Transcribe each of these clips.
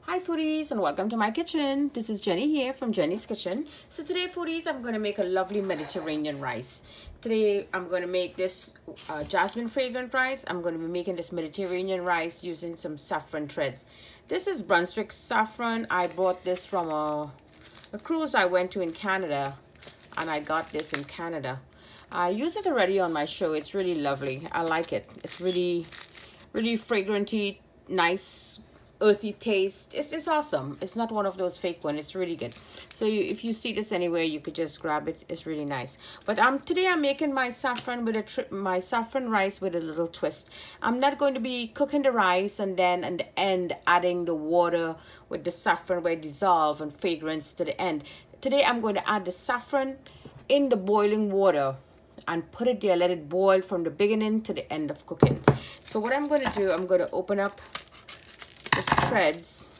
Hi foodies and welcome to my kitchen. This is Jenny here from Jenny's Kitchen. So today foodies, I'm going to make a lovely Mediterranean rice. Today I'm going to make this jasmine fragrant rice. I'm going to be making this Mediterranean rice using some saffron threads. This is Brunswick saffron. I bought this from a cruise I went to in Canada, and I got this in Canada. I use it already on my show. It's really lovely. I like it. It's really fragranty, nice, earthy taste. It's awesome. It's not one of those fake ones. It's really good. So if you see this anywhere, you could just grab it. It's really nice. But today I'm making my saffron with my saffron rice with a little twist. I'm not going to be cooking the rice and then at the end adding the water with the saffron where it dissolve and fragrance to the end. Today I'm going to add the saffron in the boiling water and put it there, let it boil from the beginning to the end of cooking. So what I'm going to do, I'm going to open up this threads.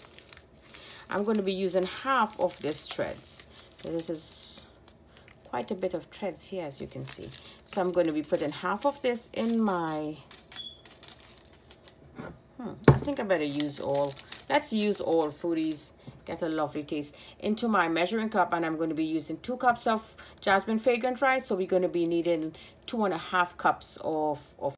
I'm going to be using half of this threads. So this is quite a bit of threads here, as you can see. So I'm going to be putting half of this in my I think I better use all. Let's use all foodies. Get a lovely taste into my measuring cup, and I'm going to be using 2 cups of jasmine fragrant rice. So we're going to be needing 2.5 cups of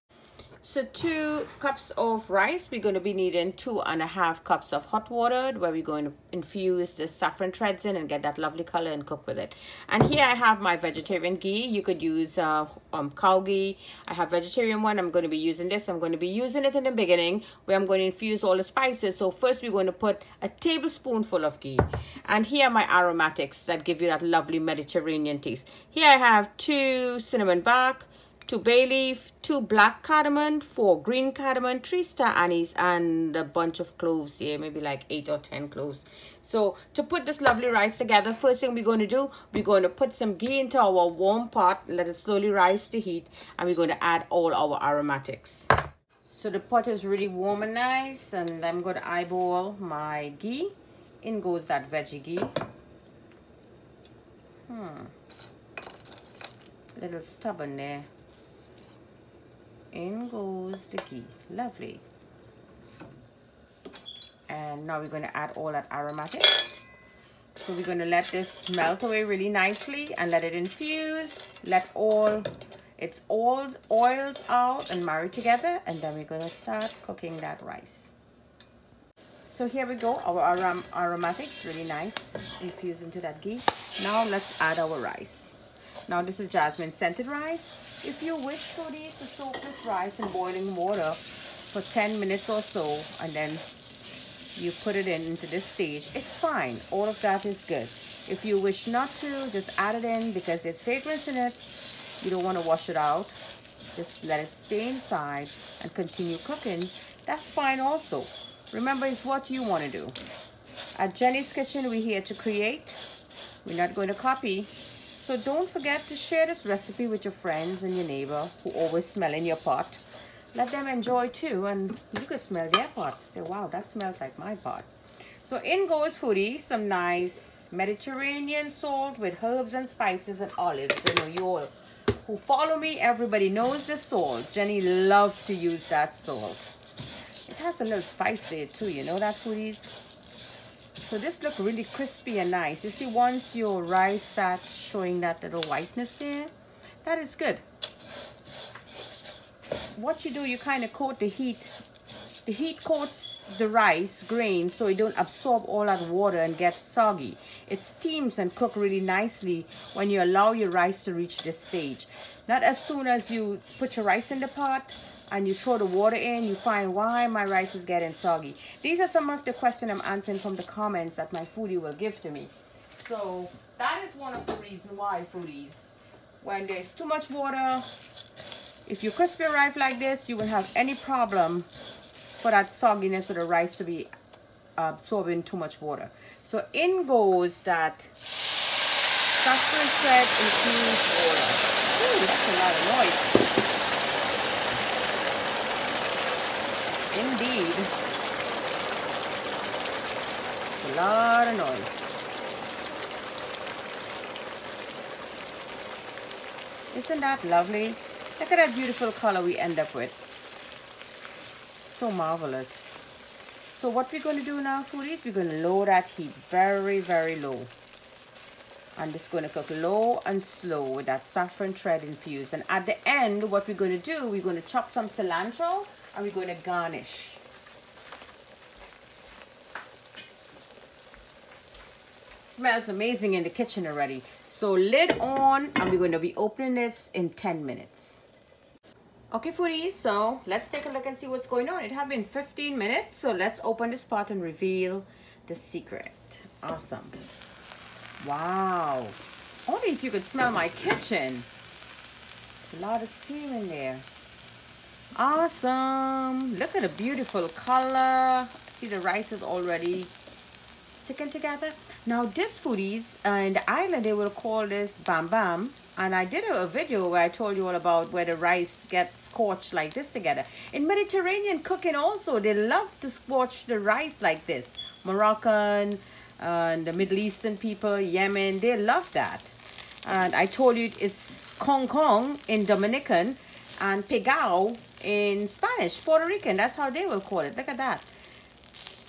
2 cups of rice. We're going to be needing 2.5 cups of hot water, where we're going to infuse the saffron threads in and get that lovely color and cook with it. And here I have my vegetarian ghee. You could use cow ghee. I have vegetarian one. I'm going to be using this. I'm going to be using it in the beginning where I'm going to infuse all the spices. So first we're going to put a tablespoonful of ghee. And here are my aromatics that give you that lovely Mediterranean taste. Here I have 2 cinnamon bark, 2 bay leaf, 2 black cardamom, 4 green cardamom, 3 star anise, and a bunch of cloves here, maybe like 8 or 10 cloves. So to put this lovely rice together, first thing we're going to do, we're going to put some ghee into our warm pot, let it slowly rise to heat, and we're going to add all our aromatics. So the pot is really warm and nice, and I'm going to eyeball my ghee. In goes that veggie ghee. Little stubborn there. In goes the ghee. Lovely. And now we're going to add all that aromatics. So we're going to let this melt away really nicely and let it infuse. Let all its oils out and marry together, and then we're going to start cooking that rice. So here we go, our aromatics, really nice, infused into that ghee. Now let's add our rice. Now this is jasmine scented rice. If you wish foodies to soak this rice in boiling water for 10 minutes or so, and then you put it into this stage, it's fine. All of that is good. If you wish not to, just add it in because there's fragrance in it. You don't want to wash it out. Just let it stay inside and continue cooking. That's fine also. Remember, it's what you want to do. At Jenny's Kitchen, we're here to create. We're not going to copy. So don't forget to share this recipe with your friends and your neighbor who always smell in your pot. Let them enjoy too, and you could smell their pot. Say, wow, that smells like my pot. So in goes foodie, some nice Mediterranean salt with herbs and spices and olives. You know, you all who follow me, everybody knows the salt. Jenny loves to use that salt. It has a little spice there too, you know that foodies? So this looks really crispy and nice. You see, once your rice starts showing that little whiteness there, that is good. What you do, you kind of coat the heat. The heat coats the rice grain so it don't absorb all that water and get soggy. It steams and cooks really nicely when you allow your rice to reach this stage. Not as soon as you put your rice in the pot and you throw the water in, you find why my rice is getting soggy. These are some of the questions I'm answering from the comments that my foodie will give to me. So that is one of the reasons why foodies, when there's too much water, if you crisp your rice like this, you will have any problem for that sogginess of the rice to be absorbing too much water. So in goes that saffron thread infused water. Ooh, that's a lot of noise. Indeed. A lot of noise. Isn't that lovely? Look at that beautiful color we end up with. So marvelous. So what we're going to do now, foodies, we're going to lower that heat very, very low. I'm just going to cook low and slow with that saffron thread infused. And at the end, what we're going to do, we're going to chop some cilantro and we're going to garnish. Smells amazing in the kitchen already. So lid on, and we're going to be opening this in 10 minutes. Okay, foodies, so let's take a look and see what's going on. It has been 15 minutes, so let's open this pot and reveal the secret. Awesome. Wow. Only if you could smell my kitchen. There's a lot of steam in there. Awesome. Look at the beautiful color. See, the rice is already sticking together. Now this, foodies, in the island they will call this bam bam, and I did a video where I told you all about where the rice gets scorched like this together. In Mediterranean cooking also, they love to scorch the rice like this. Moroccan and the Middle Eastern people, Yemen, they love that. And I told you it's Kong Kong in Dominican and Pegao in Spanish, Puerto Rican, that's how they will call it. Look at that.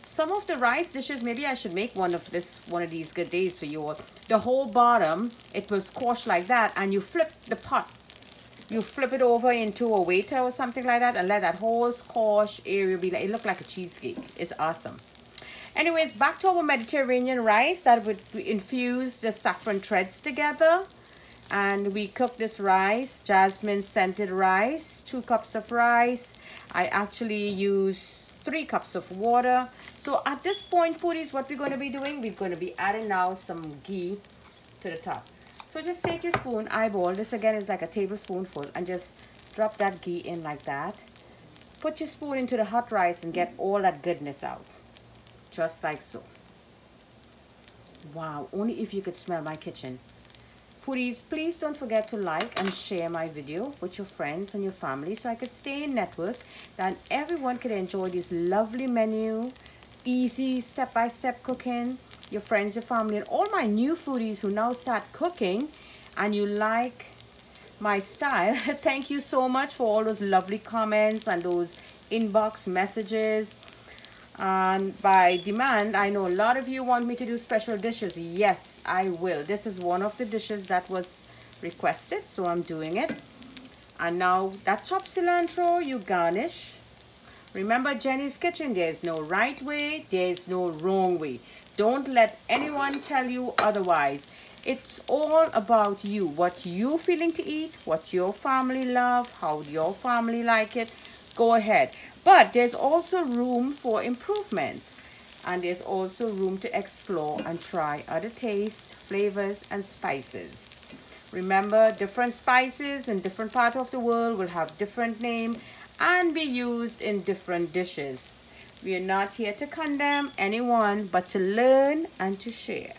Some of the rice dishes, maybe I should make one of these good days for you all. The whole bottom, it will squash like that, and you flip the pot. You flip it over into a waiter or something like that, and let that whole squash area be like, it look like a cheesecake. It's awesome. Anyways, back to our Mediterranean rice that would infuse the saffron threads together. And we cook this rice, jasmine scented rice, 2 cups of rice. I actually use 3 cups of water. So at this point, foodies, what we're going to be doing, we're going to be adding now some ghee to the top. So just take your spoon, eyeball, this again is like a tablespoonful, and just drop that ghee in like that. Put your spoon into the hot rice and get all that goodness out. Just like so. Wow, only if you could smell my kitchen. Foodies, please don't forget to like and share my video with your friends and your family so I could stay in network and everyone could enjoy this lovely menu, easy step-by-step cooking. Your friends, your family, and all my new foodies who now start cooking and you like my style. Thank you so much for all those lovely comments and those inbox messages. And by demand, I know a lot of you want me to do special dishes. Yes, I will. This is one of the dishes that was requested, so I'm doing it. And now that chopped cilantro, you garnish. Remember Jenny's Kitchen, there's no right way, there's no wrong way. Don't let anyone tell you otherwise. It's all about you, what you feeling to eat, what your family love, how your family like it. Go ahead. But there's also room for improvement, and there's also room to explore and try other tastes, flavors, and spices. Remember, different spices in different parts of the world will have different names and be used in different dishes. We are not here to condemn anyone, but to learn and to share.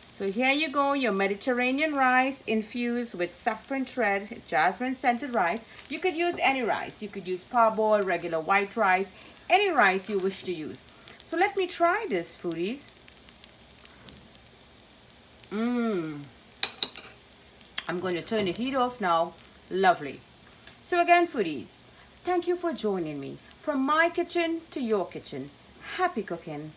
So here you go, your Mediterranean rice infused with saffron thread, jasmine scented rice. You could use any rice. You could use parboiled, regular white rice, any rice you wish to use. So let me try this, foodies. I'm going to turn the heat off now. Lovely. So again, foodies, thank you for joining me. From my kitchen to your kitchen. Happy cooking.